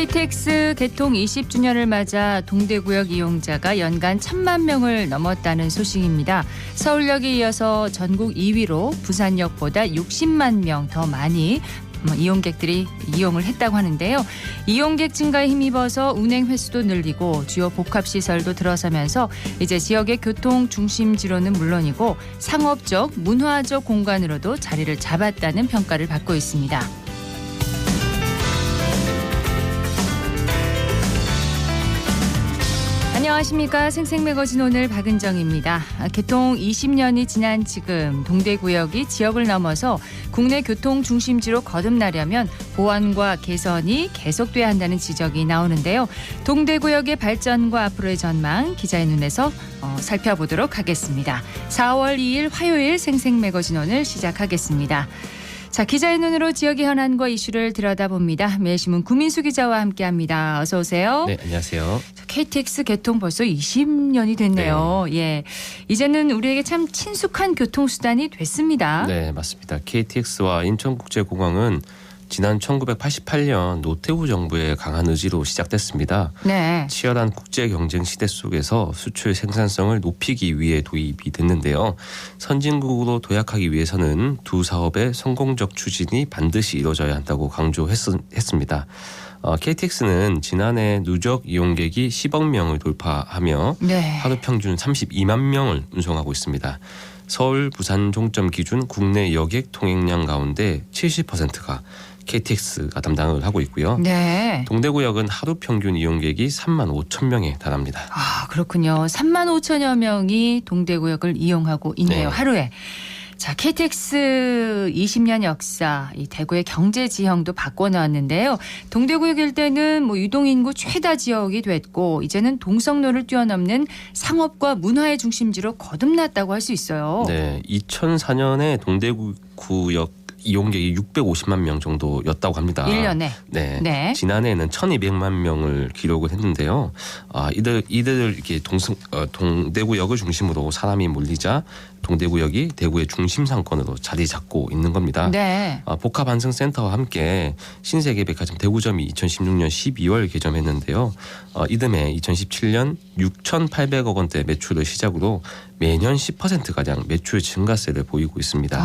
KTX 개통 20주년을 맞아 동대구역 이용자가 연간 1,000만 명을 넘었다는 소식입니다. 서울역에 이어서 전국 2위로 부산역보다 60만 명 더 많이 이용객들이 이용을 했다고 하는데요. 이용객 증가에 힘입어서 운행 횟수도 늘리고 주요 복합시설도 들어서면서 이제 지역의 교통 중심지로는 물론이고 상업적, 문화적 공간으로도 자리를 잡았다는 평가를 받고 있습니다. 안녕하십니까. 생생매거진 오늘 박은정입니다. 개통 20년이 지난 지금 동대구역이 지역을 넘어서 국내 교통 중심지로 거듭나려면 보완과 개선이 계속돼야 한다는 지적이 나오는데요. 동대구역의 발전과 앞으로의 전망 기자의 눈에서 살펴보도록 하겠습니다. 4월 2일 화요일 생생매거진 오늘 시작하겠습니다. 자, 기자의 눈으로 지역의 현안과 이슈를 들여다봅니다. 매일신문 구민수 기자와 함께합니다. 어서 오세요. 네, 안녕하세요. KTX 개통 벌써 20년이 됐네요. 네. 예, 이제는 우리에게 참 친숙한 교통수단이 됐습니다. 네, 맞습니다. KTX와 인천국제공항은 지난 1988년 노태우 정부의 강한 의지로 시작됐습니다. 네. 치열한 국제 경쟁 시대 속에서 수출 생산성을 높이기 위해 도입이 됐는데요. 선진국으로 도약하기 위해서는 두 사업의 성공적 추진이 반드시 이루어져야 한다고 강조했습니다. KTX는 지난해 누적 이용객이 10억 명을 돌파하며 네. 하루 평균 32만 명을 운송하고 있습니다. 서울, 부산 종점 기준 국내 여객 통행량 가운데 70%가 KTX가 담당을 하고 있고요. 네. 동대구역은 하루 평균 이용객이 3만 5천 명에 달합니다. 아, 그렇군요. 3만 5천여 명이 동대구역을 이용하고 있네요. 네. 하루에. 자, KTX 20년 역사, 이 대구의 경제 지형도 바꿔놓았는데요. 동대구역 일대는 유동인구 최다 지역이 됐고 이제는 동성로를 뛰어넘는 상업과 문화의 중심지로 거듭났다고 할 수 있어요. 네, 2004년에 동대구역 이용객이 650만 명 정도였다고 합니다. 1년에. 네. 네. 지난해에는 1,200만 명을 기록을 했는데요. 이들 이렇게 동대구역을 중심으로 사람이 몰리자 동대구역이 대구의 중심 상권으로 자리 잡고 있는 겁니다. 네. 복합안승센터와 함께 신세계백화점 대구점이 2016년 12월 개점했는데요. 이듬해 2017년 6,800억 원대 매출을 시작으로 매년 10%가량 매출 증가세를 보이고 있습니다.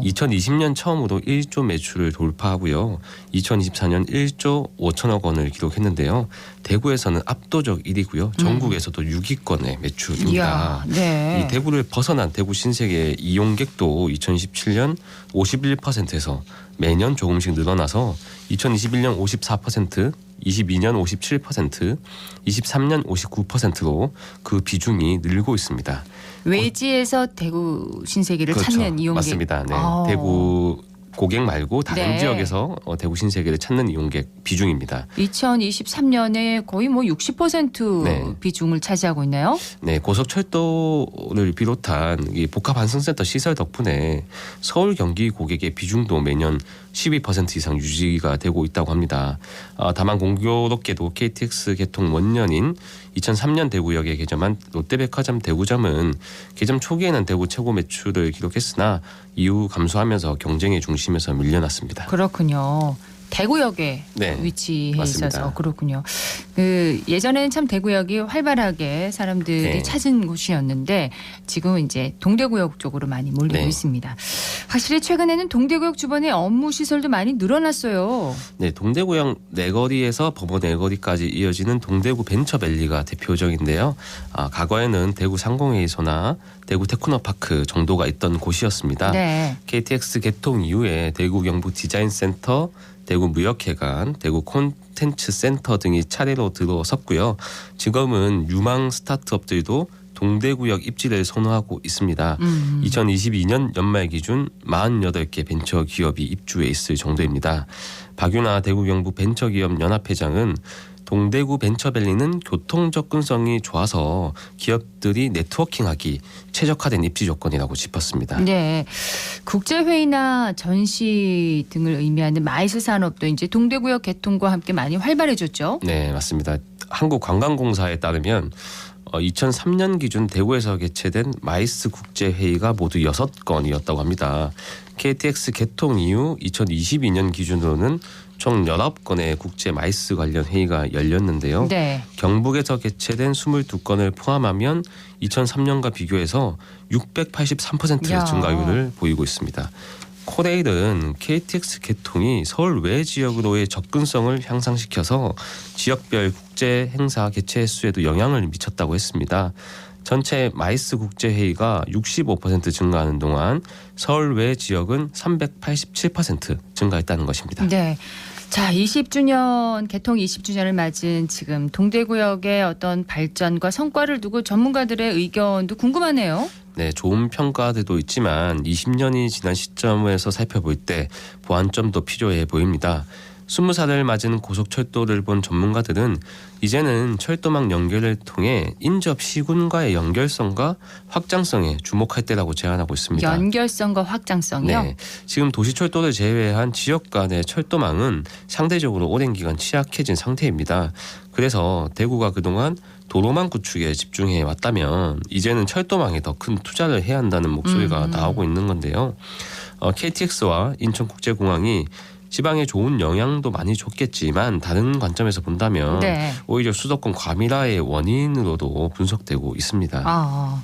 2020년 처음으로 1조 매출을 돌파하고요. 2024년 1조 5천억 원을 기록했는데요. 대구에서는 압도적 1위고요. 전국에서도 6위권의 매출입니다. 이야, 네. 이 대구를 벗어난 대구 신세계 이용객도 2017년 51%에서 매년 조금씩 늘어나서 2021년 54%, 22년 57%, 23년 59%로 그 비중이 늘고 있습니다. 외지에서 대구 신세계를 그렇죠. 찾는 이용객. 맞습니다. 네. 대구 고객 말고 다른 네. 지역에서 대구 신세계를 찾는 이용객 비중입니다. 2023년에 거의 60% 네. 비중을 차지하고 있나요? 네, 고속철도를 비롯한 이 복합안승센터 시설 덕분에 서울 경기 고객의 비중도 매년 12% 이상 유지가 되고 있다고 합니다. 다만 공교롭게도 KTX 개통 원년인 2003년 대구역에 개점한 롯데백화점 대구점은 개점 초기에는 대구 최고 매출을 기록했으나 이후 감소하면서 경쟁의 중심에서 밀려났습니다. 그렇군요. 대구역에 네, 위치해 맞습니다. 있어서 그렇군요. 예전에는 참 대구역이 활발하게 사람들이 네. 찾은 곳이었는데 지금은 이제 동대구역 쪽으로 많이 몰리고 네. 있습니다. 확실히 최근에는 동대구역 주변에 업무 시설도 많이 늘어났어요. 네, 동대구역 내거리에서 법원 내거리까지 이어지는 동대구 벤처밸리가 대표적인데요. 과거에는 대구 상공회의소나 대구 테크노파크 정도가 있던 곳이었습니다. 네. KTX 개통 이후에 대구 경북 디자인센터, 대구 무역회관, 대구 콘텐츠 센터 등이 차례로 들어섰고요. 지금은 유망 스타트업들도 동대구역 입지를 선호하고 있습니다. 2022년 연말 기준 48개 벤처기업이 입주해 있을 정도입니다. 박윤아 대구 경북 벤처기업 연합회장은 동대구 벤처밸리는 교통 접근성이 좋아서 기업들이 네트워킹하기 최적화된 입지 조건이라고 짚었습니다. 네, 국제회의나 전시 등을 의미하는 마이스 산업도 이제 동대구역 개통과 함께 많이 활발해졌죠. 네, 맞습니다. 한국관광공사에 따르면 2003년 기준 대구에서 개최된 마이스 국제회의가 모두 6건이었다고 합니다. KTX 개통 이후 2022년 기준으로는 총 19건의 국제 마이스 관련 회의가 열렸는데요. 네. 경북에서 개최된 22건을 포함하면 2003년과 비교해서 683% 야. 증가율을 보이고 있습니다. 코레일은 KTX 개통이 서울 외 지역으로의 접근성을 향상시켜서 지역별 국제 행사 개최 횟수에도 영향을 미쳤다고 했습니다. 전체 마이스 국제회의가 65% 증가하는 동안 서울 외 지역은 387% 증가했다는 것입니다. 네. 자, 20주년 개통 20주년을 맞은 지금 동대구역의 어떤 발전과 성과를 두고 전문가들의 의견도 궁금하네요. 네, 좋은 평가들도 있지만 20년이 지난 시점에서 살펴볼 때 보완점도 필요해 보입니다. 20살을 맞은 고속철도를 본 전문가들은 이제는 철도망 연결을 통해 인접 시군과의 연결성과 확장성에 주목할 때라고 제안하고 있습니다. 연결성과 확장성이요? 네, 지금 도시철도를 제외한 지역 간의 철도망은 상대적으로 오랜 기간 취약해진 상태입니다. 그래서 대구가 그동안 도로망 구축에 집중해 왔다면 이제는 철도망에 더 큰 투자를 해야 한다는 목소리가 나오고 있는 건데요. KTX와 인천국제공항이 지방에 좋은 영향도 많이 줬겠지만 다른 관점에서 본다면 네. 오히려 수도권 과밀화의 원인으로도 분석되고 있습니다. 아,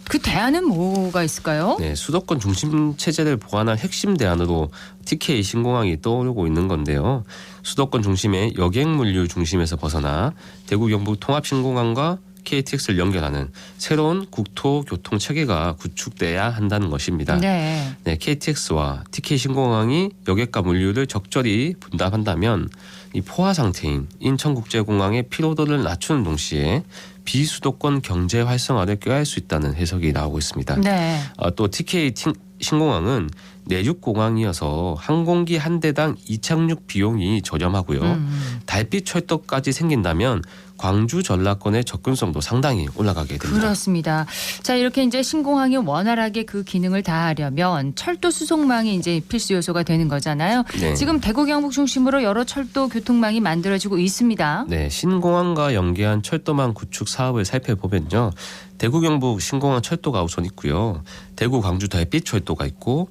그 대안은 뭐가 있을까요? 네, 수도권 중심 체제를 보완할 핵심 대안으로 TK 신공항이 떠오르고 있는 건데요. 수도권 중심의 여객 물류 중심에서 벗어나 대구 경북 통합 신공항과 KTX를 연결하는 새로운 국토 교통 체계가 구축돼야 한다는 것입니다. 네. 네, KTX와 TK 신공항이 여객과 물류를 적절히 분담한다면 이 포화 상태인 인천국제공항의 피로도를 낮추는 동시에 비수도권 경제 활성화를 꾀할 수 있다는 해석이 나오고 있습니다. 네. 또 TK 신공항은 내륙공항이어서 항공기 한 대당 이착륙 비용이 저렴하고요. 달빛 철도까지 생긴다면 광주 전라권의 접근성도 상당히 올라가게 됩니다. 그렇습니다. 자, 이렇게 이제 신공항이 원활하게 그 기능을 다하려면 철도 수송망이 이제 필수 요소가 되는 거잖아요. 네. 지금 대구 경북 중심으로 여러 철도 교통망이 만들어지고 있습니다. 네, 신공항과 연계한 철도망 구축 사업을 살펴보면요. 대구 경북 신공항 철도가 우선 있고요. 대구 광주 달빛 철도가 있고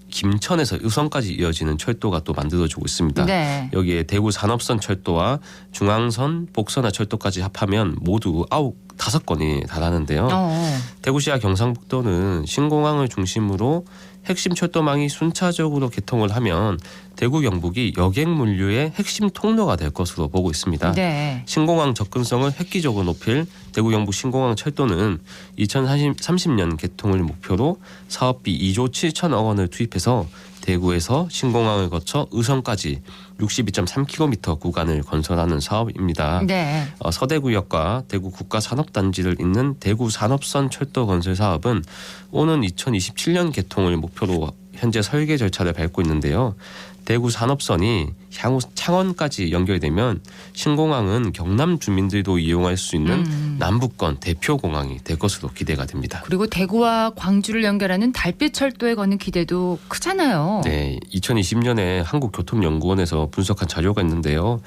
김천에서 의성까지 이어지는 철도가 또 만들어지고 있습니다. 네. 여기에 대구 산업선 철도와 중앙선, 복선화 철도까지 합하면 모두 5건이 달하는데요. 대구시와 경상북도는 신공항을 중심으로 핵심 철도망이 순차적으로 개통을 하면 대구 경북이 여객 물류의 핵심 통로가 될 것으로 보고 있습니다. 네. 신공항 접근성을 획기적으로 높일 대구 경북 신공항 철도는 2030년 개통을 목표로 사업비 2조 7천억 원을 투입해서 대구에서 신공항을 거쳐 의성까지 62.3km 구간을 건설하는 사업입니다. 네. 서대구역과 대구 국가산업단지를 잇는 대구 산업선 철도 건설 사업은 오는 2027년 개통을 목표로 현재 설계 절차를 밟고 있는데요. 대구 산업선이 향후 창원까지 연결되면 신공항은 경남 주민들도 이용할 수 있는 남부권 대표 공항이 될 것으로 기대가 됩니다. 그리고 대구와 광주를 연결하는 달빛 철도에 거는 기대도 크잖아요. 네, 2020년에 한국교통연구원에서 분석한 자료가 있는데요.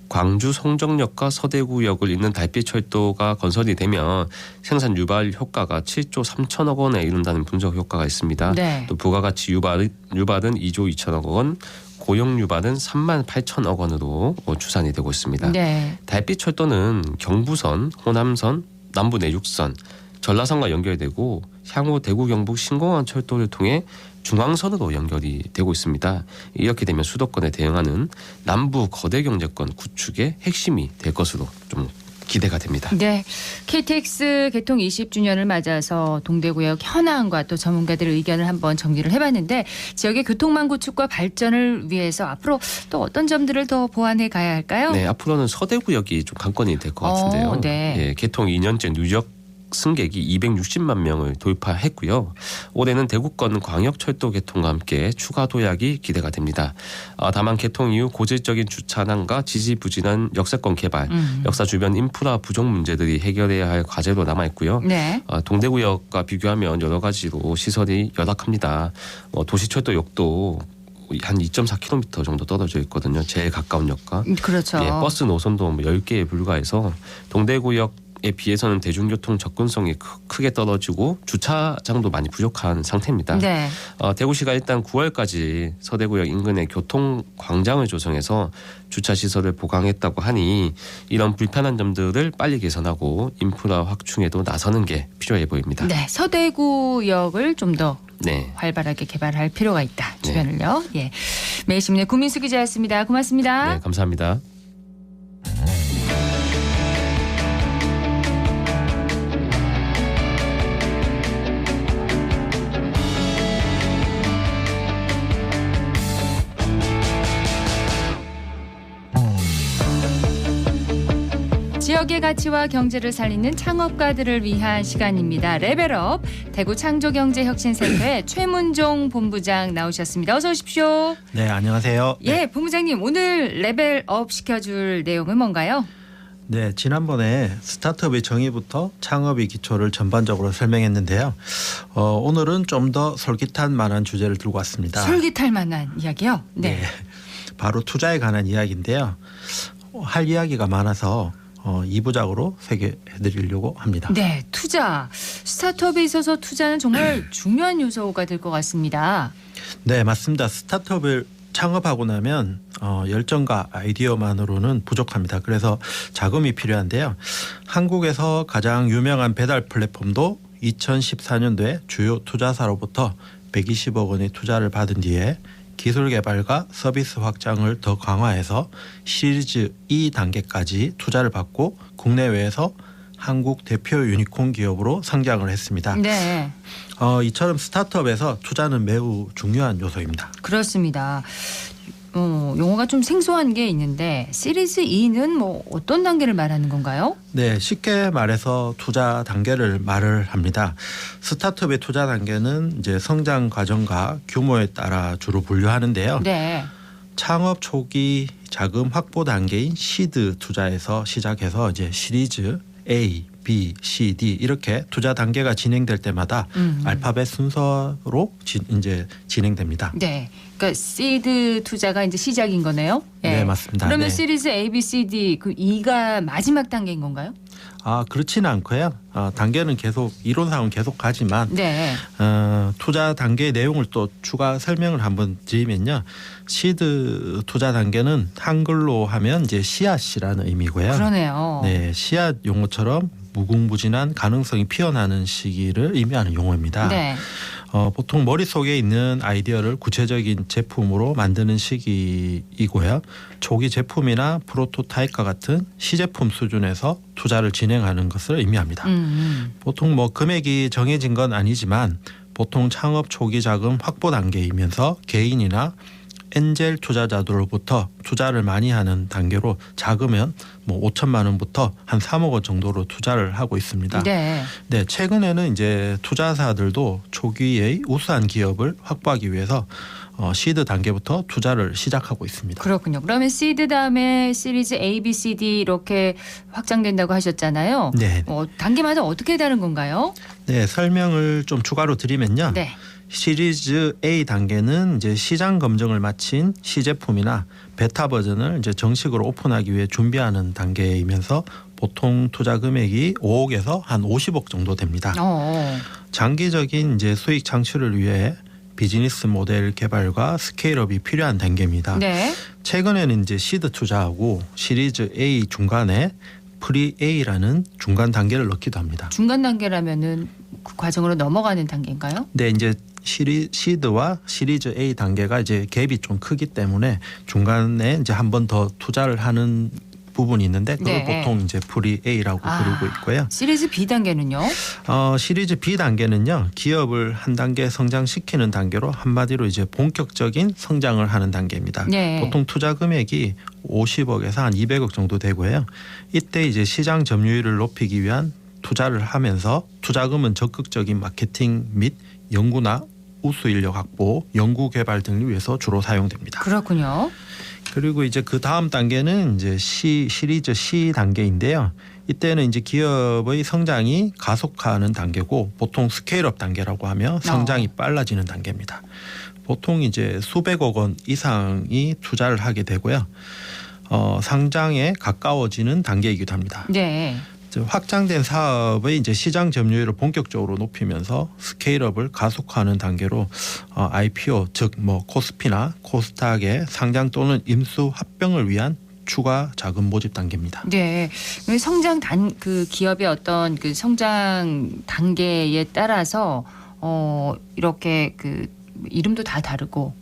광주 송정역과 서대구역을 잇는 달빛철도가 건설이 되면 생산 유발 효과가 7조 3천억 원에 이른다는 분석 효과가 있습니다. 네. 또 부가가치 유발은 2조 2천억 원, 고용 유발은 3만 8천억 원으로 추산이 되고 있습니다. 네. 달빛철도는 경부선, 호남선, 남부내륙선, 전라선과 연결되고 향후 대구 경북 신공항 철도를 통해 중앙선으로 연결이 되고 있습니다. 이렇게 되면 수도권에 대응하는 남부 거대 경제권 구축의 핵심이 될 것으로 좀 기대가 됩니다. 네, KTX 개통 20주년을 맞아서 동대구역 현황과 또 전문가들의 의견을 한번 정리를 해봤는데 지역의 교통망 구축과 발전을 위해서 앞으로 또 어떤 점들을 더 보완해 가야 할까요? 네, 앞으로는 서대구역이 좀 관건이 될 것 같은데요. 네. 예, 개통 2년째 누적 승객이 260만 명을 돌파했고요. 올해는 대구권 광역철도 개통과 함께 추가 도약이 기대가 됩니다. 다만 개통 이후 고질적인 주차난과 지지부진한 역세권 개발, 역사 주변 인프라 부족 문제들이 해결해야 할 과제로 남아있고요. 네. 동대구역과 비교하면 여러 가지로 시설이 열악합니다. 도시철도역도 한 2.4km 정도 떨어져 있거든요. 제일 가까운 역과. 그렇죠. 예, 버스 노선도 10개에 불과해서 동대구역 비해서는 대중교통 접근성이 크게 떨어지고 주차장도 많이 부족한 상태입니다. 네. 대구시가 일단 9월까지 서대구역 인근에 교통광장을 조성해서 주차시설을 보강했다고 하니 이런 불편한 점들을 빨리 개선하고 인프라 확충에도 나서는 게 필요해 보입니다. 네, 서대구역을 좀 더 네. 활발하게 개발할 필요가 있다. 주변을요. 예, 매일신문의 구민수 기자였습니다. 고맙습니다. 네, 감사합니다. 지역의 가치와 경제를 살리는 창업가들을 위한 시간입니다. 레벨업 대구 창조경제혁신센터의 최문종 본부장 나오셨습니다. 어서 오십시오. 네, 안녕하세요. 예, 본부장님 오늘 레벨업 시켜줄 내용은 뭔가요? 네, 지난번에 스타트업의 정의부터 창업의 기초를 전반적으로 설명했는데요. 오늘은 좀 더 솔깃할 만한 주제를 들고 왔습니다. 솔깃할 만한 이야기요? 네. 바로 투자에 관한 이야기인데요. 할 이야기가 많아서 2부작으로 소개해드리려고 합니다. 네, 투자. 스타트업에 있어서 투자는 정말 중요한 요소가 될 것 같습니다. 네, 맞습니다. 스타트업을 창업하고 나면 열정과 아이디어만으로는 부족합니다. 그래서 자금이 필요한데요. 한국에서 가장 유명한 배달 플랫폼도 2014년도에 주요 투자사로부터 120억 원의 투자를 받은 뒤에 기술 개발과 서비스 확장을 더 강화해서 시리즈 E 단계까지 투자를 받고 국내외에서 한국 대표 유니콘 기업으로 성장을 했습니다. 네. 이처럼 스타트업에서 투자는 매우 중요한 요소입니다. 그렇습니다. 용어가 좀 생소한 게 있는데 시리즈 E는 뭐 어떤 단계를 말하는 건가요? 네, 쉽게 말해서 투자 단계를 말을 합니다. 스타트업의 투자 단계는 이제 성장 과정과 규모에 따라 주로 분류하는데요. 네. 창업 초기 자금 확보 단계인 시드 투자에서 시작해서 이제 시리즈 A, B, C, D 이렇게 투자 단계가 진행될 때마다 알파벳 순서로 이제 진행됩니다. 네. 그러니까 시드 투자가 이제 시작인 거네요. 네, 맞습니다. 그러면 네. 시리즈 A, B, C, D 그 E가 마지막 단계인 건가요? 그렇지는 않고요. 단계는 계속 이론상은 계속 가지만 네. 투자 단계의 내용을 또 추가 설명을 한번 드리면요. 시드 투자 단계는 한글로 하면 이제 씨앗이라는 의미고요. 그러네요. 네, 씨앗 용어처럼 무궁무진한 가능성이 피어나는 시기를 의미하는 용어입니다. 네. 보통 머릿속에 있는 아이디어를 구체적인 제품으로 만드는 시기이고요. 초기 제품이나 프로토타입과 같은 시제품 수준에서 투자를 진행하는 것을 의미합니다. 보통 뭐 금액이 정해진 건 아니지만 보통 창업 초기 자금 확보 단계이면서 개인이나 엔젤 투자자들로부터 투자를 많이 하는 단계로 작으면 뭐 5천만 원부터 한 3억 원 정도로 투자를 하고 있습니다. 네. 네, 최근에는 이제 투자사들도 초기의 우수한 기업을 확보하기 위해서 시드 단계부터 투자를 시작하고 있습니다. 그렇군요. 그러면 시드 다음에 시리즈 A, B, C, D 이렇게 확장된다고 하셨잖아요. 네. 단계마다 어떻게 다른 건가요? 네, 설명을 좀 추가로 드리면요. 네. 시리즈 A 단계는 이제 시장 검증을 마친 시제품이나 베타 버전을 이제 정식으로 오픈하기 위해 준비하는 단계이면서 보통 투자 금액이 5억에서 한 50억 정도 됩니다. 장기적인 이제 수익 창출을 위해 비즈니스 모델 개발과 스케일업이 필요한 단계입니다. 네. 최근에는 이제 시드 투자하고 시리즈 A 중간에 프리 A라는 중간 단계를 넣기도 합니다. 중간 단계라면은 그 과정으로 넘어가는 단계인가요? 네, 이제 시드와 시리즈 A 단계가 이제 갭이 좀 크기 때문에 중간에 이제 한 번 더 투자를 하는 부분이 있는데 그걸 네. 보통 이제 프리 A라고 부르고 있고요. 시리즈 B 단계는요? 시리즈 B 단계는요, 기업을 한 단계 성장시키는 단계로 한마디로 이제 본격적인 성장을 하는 단계입니다. 네. 보통 투자 금액이 50억에서 한 200억 정도 되고요. 이때 이제 시장 점유율을 높이기 위한 투자를 하면서 투자금은 적극적인 마케팅 및 연구나 우수 인력 확보, 연구 개발 등을 위해서 주로 사용됩니다. 그렇군요. 그리고 이제 그 다음 단계는 이제 시리즈 C 단계인데요. 이때는 이제 기업의 성장이 가속화하는 단계고 보통 스케일업 단계라고 하며 성장이 빨라지는 단계입니다. 보통 이제 수백억 원 이상이 투자를 하게 되고요. 상장에 가까워지는 단계이기도 합니다. 네. 확장된 사업의 이제 시장 점유율을 본격적으로 높이면서 스케일업을 가속화하는 단계로 IPO 즉 뭐 코스피나 코스닥의 상장 또는 임수 합병을 위한 추가 자금 모집 단계입니다. 네, 성장 그 기업의 어떤 그 성장 단계에 따라서 이렇게 그 이름도 다 다르고.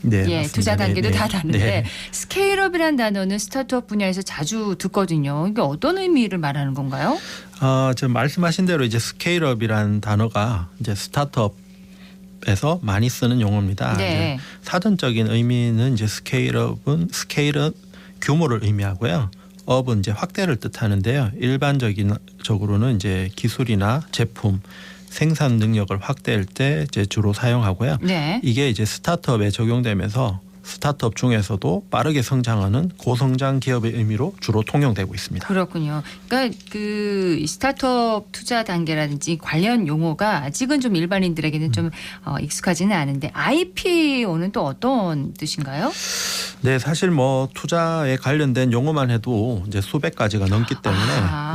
네, 예, 맞습니다. 투자 단계도 네, 다 네. 다른데 네. 스케일업이라는 단어는 스타트업 분야에서 자주 듣거든요. 이게 어떤 의미를 말하는 건가요? 지금 말씀하신 대로 이제 스케일업이라는 단어가 이제 스타트업에서 많이 쓰는 용어입니다. 네. 이제 사전적인 의미는 이제 스케일은 규모를 의미하고요. 업은 이제 확대를 뜻하는데요. 일반적으로는 이제 기술이나 제품 생산 능력을 확대할 때 이제 주로 사용하고요. 네. 이게 이제 스타트업에 적용되면서 스타트업 중에서도 빠르게 성장하는 고성장 기업의 의미로 주로 통용되고 있습니다. 그렇군요. 그러니까 그 스타트업 투자 단계라든지 관련 용어가 아직은 좀 일반인들에게는 좀 익숙하지는 않은데 IPO는 또 어떤 뜻인가요? 네, 사실 뭐 투자에 관련된 용어만 해도 이제 수백 가지가 넘기 때문에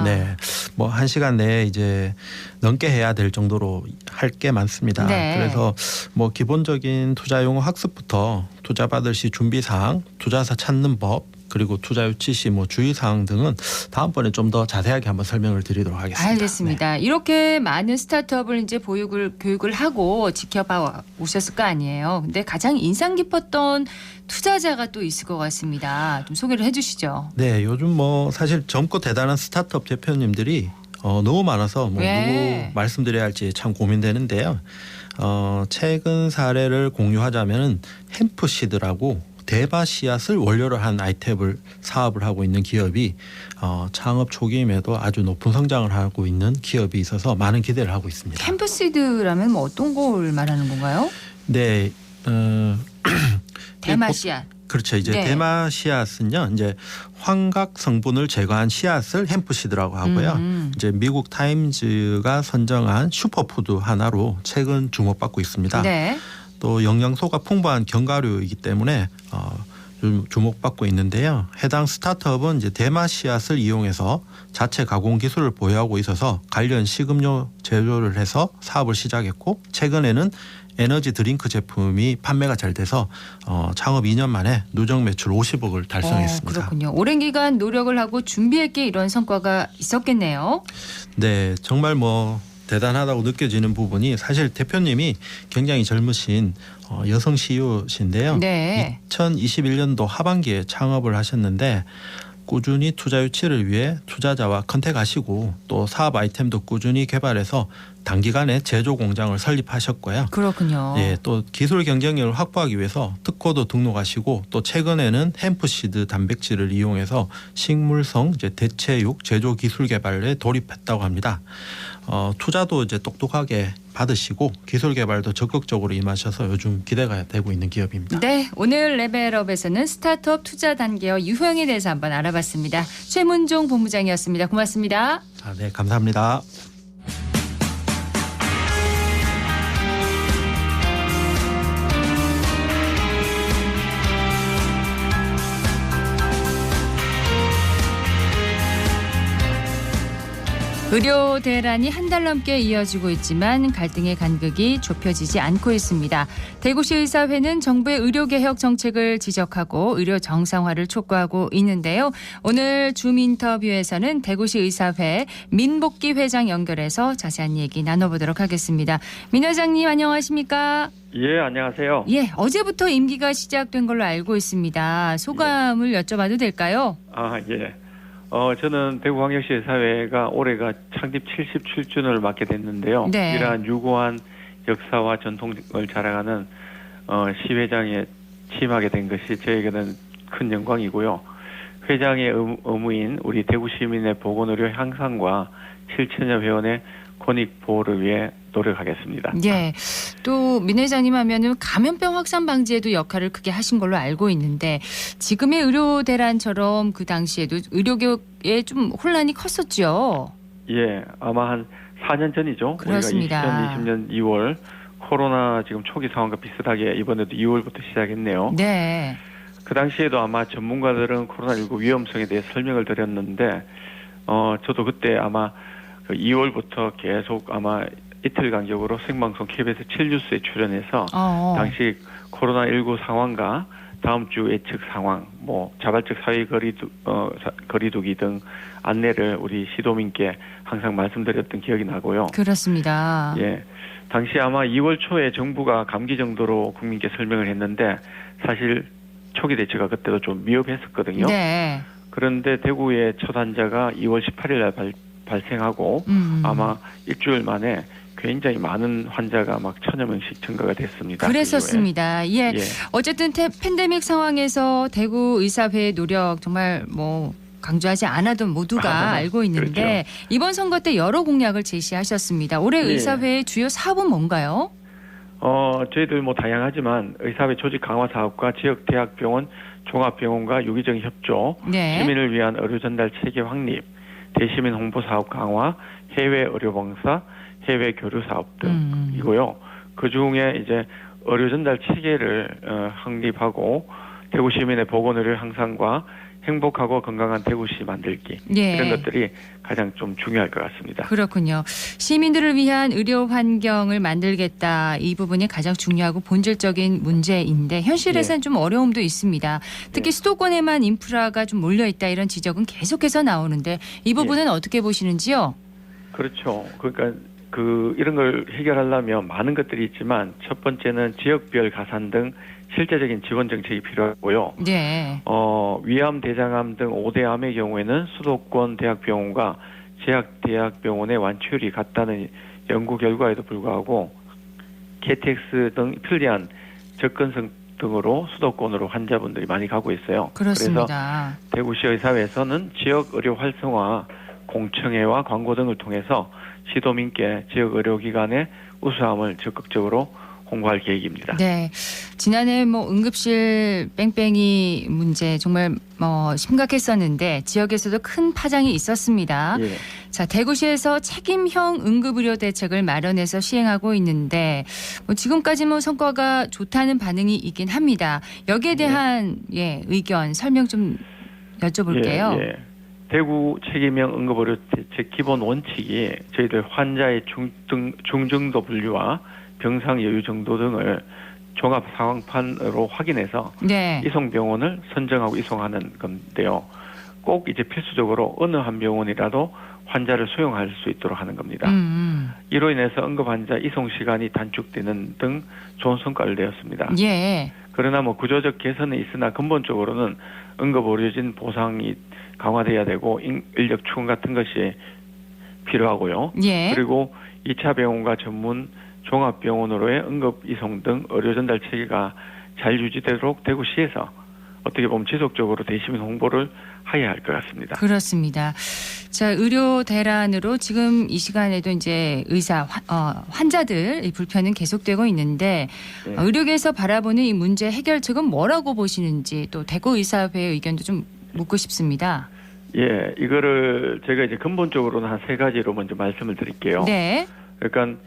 네, 뭐 한 시간 내에 이제 넘게 해야 될 정도로 할 게 많습니다. 네. 그래서 뭐 기본적인 투자 용어 학습부터 투자 받을 시 준비 사항, 투자사 찾는 법, 그리고 투자 유치 시 뭐 주의 사항 등은 다음번에 좀 더 자세하게 한번 설명을 드리도록 하겠습니다. 알겠습니다. 네. 이렇게 많은 스타트업을 이제 교육을 하고 지켜봐 오셨을 거 아니에요. 근데 가장 인상 깊었던 투자자가 또 있을 것 같습니다. 좀 소개를 해주시죠. 네, 요즘 뭐 사실 젊고 대단한 스타트업 대표님들이 너무 많아서 뭐 네. 누구 말씀드려야 할지 참 고민되는데요. 최근 사례를 공유하자면은 햄프시드라고 대바 씨앗을 원료로 한 아이템을 사업을 하고 있는 기업이 창업 초기임에도 아주 높은 성장을 하고 있는 기업이 있어서 많은 기대를 하고 있습니다. 캠프시드라면 뭐 어떤 걸 말하는 건가요? 네, 대마 씨앗. 그렇죠. 이제 네. 대마 씨앗은요, 이제 환각 성분을 제거한 씨앗을 햄프시드라고 하고요. 이제 미국 타임즈가 선정한 슈퍼푸드 하나로 최근 주목받고 있습니다. 네. 또 영양소가 풍부한 견과류이기 때문에 좀 주목받고 있는데요. 해당 스타트업은 이제 대마 씨앗을 이용해서 자체 가공 기술을 보유하고 있어서 관련 식음료 제조를 해서 사업을 시작했고 최근에는 에너지 드링크 제품이 판매가 잘 돼서 창업 2년 만에 누적 매출 50억을 달성했습니다. 그렇군요. 오랜 기간 노력을 하고 준비했기에 이런 성과가 있었겠네요. 네, 정말 뭐 대단하다고 느껴지는 부분이 사실 대표님이 굉장히 젊으신 여성 CEO신데요. 네. 2021년도 하반기에 창업을 하셨는데 꾸준히 투자 유치를 위해 투자자와 컨택하시고 또 사업 아이템도 꾸준히 개발해서 단기간에 제조 공장을 설립하셨고요. 그렇군요. 예, 또 기술 경쟁력을 확보하기 위해서 특허도 등록하시고 또 최근에는 햄프시드 단백질을 이용해서 식물성 이제 대체육 제조 기술 개발에 돌입했다고 합니다. 투자도 이제 똑똑하게 받으시고 기술 개발도 적극적으로 임하셔서 요즘 기대가 되고 있는 기업입니다. 네, 오늘 레벨업에서는 스타트업 투자 단계와 유형에 대해서 한번 알아봤습니다. 최문종 본부장이었습니다. 고맙습니다. 네, 감사합니다. 의료 대란이 한 달 넘게 이어지고 있지만 갈등의 간극이 좁혀지지 않고 있습니다. 대구시 의사회는 정부의 의료개혁 정책을 지적하고 의료 정상화를 촉구하고 있는데요. 오늘 줌 인터뷰에서는 대구시 의사회 민복기 회장 연결해서 자세한 얘기 나눠보도록 하겠습니다. 민 회장님 안녕하십니까? 예, 안녕하세요. 예, 어제부터 임기가 시작된 걸로 알고 있습니다. 소감을 여쭤봐도 될까요? 예. 저는 대구광역시 사회가 올해가 창립 77주년을 맞게 됐는데요. 네. 이러한 유구한 역사와 전통을 자랑하는 시회장에 취임하게 된 것이 저에게는 큰 영광이고요. 회장의 의무인 우리 대구 시민의 보건의료 향상과 7천여 회원의 권익 보호를 위해 노력하겠습니다. 예. 또 민 회장님 하면은 감염병 확산 방지에도 역할을 크게 하신 걸로 알고 있는데 지금의 의료 대란처럼 그 당시에도 의료교육에 좀 혼란이 컸었죠. 예, 아마 한 4년 전이죠. 그렇습니다. 우리가 2020년 2월 코로나 지금 초기 상황과 비슷하게 이번에도 2월부터 시작했네요. 네. 그 당시에도 아마 전문가들은 코로나19 위험성에 대해 설명을 드렸는데 저도 그때 아마 그 2월부터 계속 아마 이틀 간격으로 생방송 KBS 7뉴스에 출연해서 당시 코로나19 상황과 다음 주 예측 상황, 뭐 자발적 사회 거리두기 등 안내를 우리 시도민께 항상 말씀드렸던 기억이 나고요. 그렇습니다. 예, 당시 아마 2월 초에 정부가 감기 정도로 국민께 설명을 했는데 사실 초기 대처가 그때도 좀 미흡했었거든요. 네. 그런데 대구의 첫 환자가 2월 18일 날 발생하고 아마 일주일 만에 굉장히 많은 환자가 막 1,000여 명씩 증가가 됐습니다. 그랬었습니다. 예. 예. 어쨌든 팬데믹 상황에서 대구 의사회의 노력 정말 뭐 강조하지 않아도 모두가 알고 있는데 그렇죠. 이번 선거 때 여러 공약을 제시하셨습니다. 올해 예. 의사회의 주요 사업은 뭔가요? 저희들 뭐 다양하지만 의사회 조직 강화 사업과 지역 대학병원, 종합병원과 유기적 협조, 네. 시민을 위한 의료 전달 체계 확립, 대시민 홍보 사업 강화, 해외 의료 봉사, 해외 교류 사업 등이고요. 그 중에 이제 의료 전달 체계를 확립하고 대구 시민의 보건의료 향상과 행복하고 건강한 대구시 만들기 예. 이런 것들이 가장 좀 중요할 것 같습니다. 그렇군요. 시민들을 위한 의료 환경을 만들겠다. 이 부분이 가장 중요하고 본질적인 문제인데 현실에서는 좀 어려움도 있습니다. 특히 수도권에만 인프라가 좀 몰려있다 이런 지적은 계속해서 나오는데 이 부분은 어떻게 보시는지요? 그렇죠. 그러니까 이런 걸 해결하려면 많은 것들이 있지만 첫 번째는 지역별 가산 등 실제적인 지원 정책이 필요하고요. 네. 위암, 대장암 등 5대 암의 경우에는 수도권 대학병원과 제약대학병원의 완치율이 같다는 연구 결과에도 불구하고 KTX 등 편리한 접근성 등으로 수도권으로 환자분들이 많이 가고 있어요. 그렇습니다. 그래서 대구시 의사회에서는 지역 의료 활성화, 공청회와 광고 등을 통해서 시도민께 지역 의료기관의 우수함을 적극적으로 홍보할 계획입니다. 네. 지난해 뭐 응급실 뺑뺑이 문제 정말 심각했었는데 지역에서도 큰 파장이 있었습니다. 예. 자, 대구시에서 책임형 응급의료 대책을 마련해서 시행하고 있는데 지금까지 성과가 좋다는 반응이 있긴 합니다. 여기에 대한 의견 설명 좀 여쭤볼게요. 예. 대구 책임형 응급의료 대책 기본 원칙이 저희들 환자의 중증도 분류와 병상 여유 정도 등을 종합 상황판으로 확인해서 이송병원을 선정하고 이송하는 건데요. 꼭 이제 필수적으로 어느 한 병원이라도 환자를 수용할 수 있도록 하는 겁니다. 이로 인해서 응급 환자 이송 시간이 단축되는 등 좋은 성과를 내었습니다. 예. 그러나 뭐 구조적 개선은 있으나 근본적으로는 응급의료진 보상이 강화돼야 되고 인력 추궁 같은 것이 필요하고요. 예. 그리고 2차 병원과 전문 종합병원으로의 응급 이송 등 의료 전달 체계가 잘 유지되도록 대구시에서 어떻게 보면 지속적으로 대시민 홍보를 해야 할 것 같습니다. 그렇습니다. 자, 의료 대란으로 지금 이 시간에도 이제 환자들 이 불편은 계속되고 있는데 의료계에서 바라보는 이 문제 해결책은 뭐라고 보시는지 또 대구 의사회의 의견도 좀 묻고 싶습니다. 예, 이거를 제가 이제 근본적으로는 한 3가지로 먼저 말씀을 드릴게요. 네. 그러니까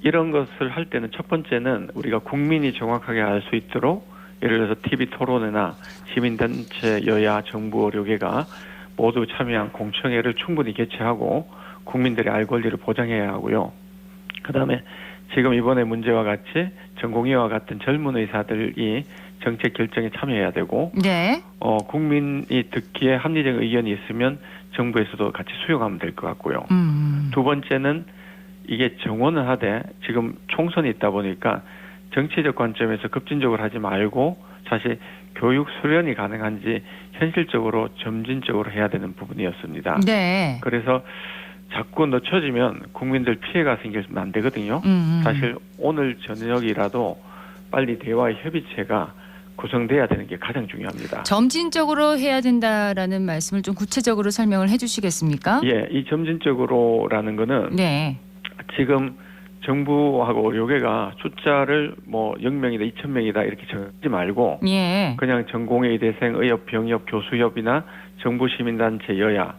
이런 것을 할 때는 첫 번째는 우리가 국민이 정확하게 알 수 있도록 예를 들어서 TV 토론회나 시민단체, 여야, 정부, 의료계가 모두 참여한 공청회를 충분히 개최하고 국민들의 알 권리를 보장해야 하고요. 그다음에 지금 이번에 문제와 같이 전공의와 같은 젊은 의사들이 정책 결정에 참여해야 되고 국민이 듣기에 합리적 의견이 있으면 정부에서도 같이 수용하면 될 것 같고요. 두 번째는 이게 정원을 하되 지금 총선이 있다 보니까 정치적 관점에서 급진적으로 하지 말고 사실 교육 수련이 가능한지 현실적으로 점진적으로 해야 되는 부분이었습니다. 네. 그래서 자꾸 늦춰지면 국민들 피해가 생기면 안 되거든요. 사실 오늘 저녁이라도 빨리 대화의 협의체가 구성돼야 되는 게 가장 중요합니다. 점진적으로 해야 된다라는 말씀을 좀 구체적으로 설명을 해 주시겠습니까? 예, 이 점진적으로라는 거는 지금 정부하고 의료계가 숫자를 뭐 0명이다 2,000명이다 이렇게 정하지 말고 그냥 전공의 의대생, 의협, 병협, 교수협이나 정부 시민단체, 여야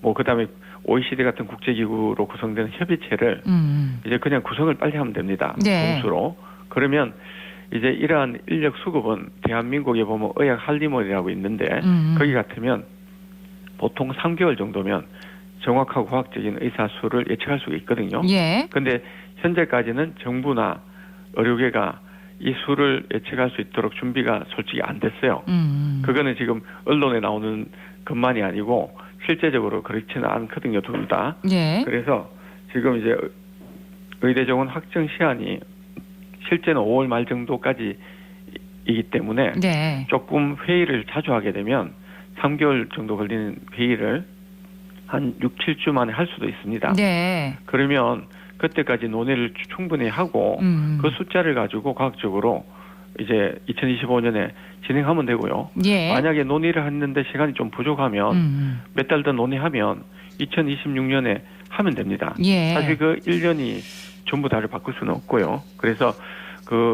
뭐 그다음에 OECD 같은 국제기구로 구성된 협의체를 이제 그냥 구성을 빨리 하면 됩니다. 공수로. 그러면 이제 이러한 인력 수급은 대한민국에 보면 의학 할리몰이라고 있는데 거기 같으면 보통 3개월 정도면 정확하고 과학적인 의사수를 예측할 수가 있거든요. 예. 근데 현재까지는 정부나 의료계가 이 수를 예측할 수 있도록 준비가 솔직히 안 됐어요. 그거는 지금 언론에 나오는 것만이 아니고 실제적으로 그렇지는 않거든요, 둘 다. 예. 그래서 지금 이제 의대 정원 확정 시한이 실제는 5월 말 정도까지이기 때문에 네. 조금 회의를 자주 하게 되면 3개월 정도 걸리는 회의를 한 6, 7주 만에 할 수도 있습니다. 네. 그러면 그때까지 논의를 충분히 하고 그 숫자를 가지고 과학적으로 이제 2025년에 진행하면 되고요. 예. 만약에 논의를 했는데 시간이 좀 부족하면 몇 달 더 논의하면 2026년에 하면 됩니다. 예. 사실 그 1년이 전부 다를 바꿀 수는 없고요. 그래서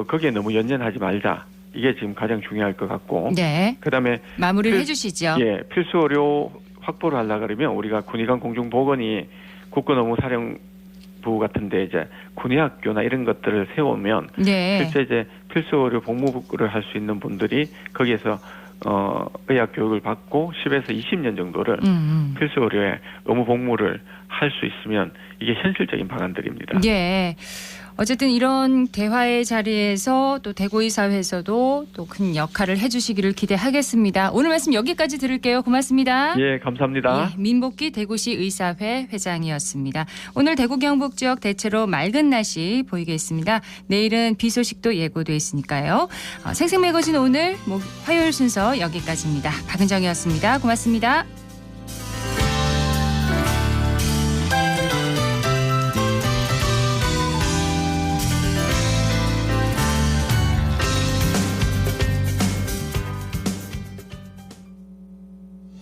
거기에 너무 연연하지 말자. 이게 지금 가장 중요할 것 같고. 네. 그다음에 마무리를 해주시죠. 예, 필수 의료 확보를 하려 그러면 우리가 군의관 공중보건이 국가노무사령부 같은데 이제 군의학교나 이런 것들을 세우면 네. 실제 이제 필수 의료 복무를 할 수 있는 분들이 거기에서 의학 교육을 받고 10에서 20년 정도를 필수 의료에 의무 복무를 할 수 있으면 이게 현실적인 방안들입니다. 예. 어쨌든 이런 대화의 자리에서 또 대구의사회에서도 또 큰 역할을 해주시기를 기대하겠습니다. 오늘 말씀 여기까지 들을게요. 고맙습니다. 예, 감사합니다. 예, 민복기 대구시 의사회 회장이었습니다. 오늘 대구 경북 지역 대체로 맑은 날씨 보이겠습니다. 내일은 비 소식도 예고돼 있으니까요. 생생매거진 오늘 화요일 순서 여기까지입니다. 박은정이었습니다. 고맙습니다.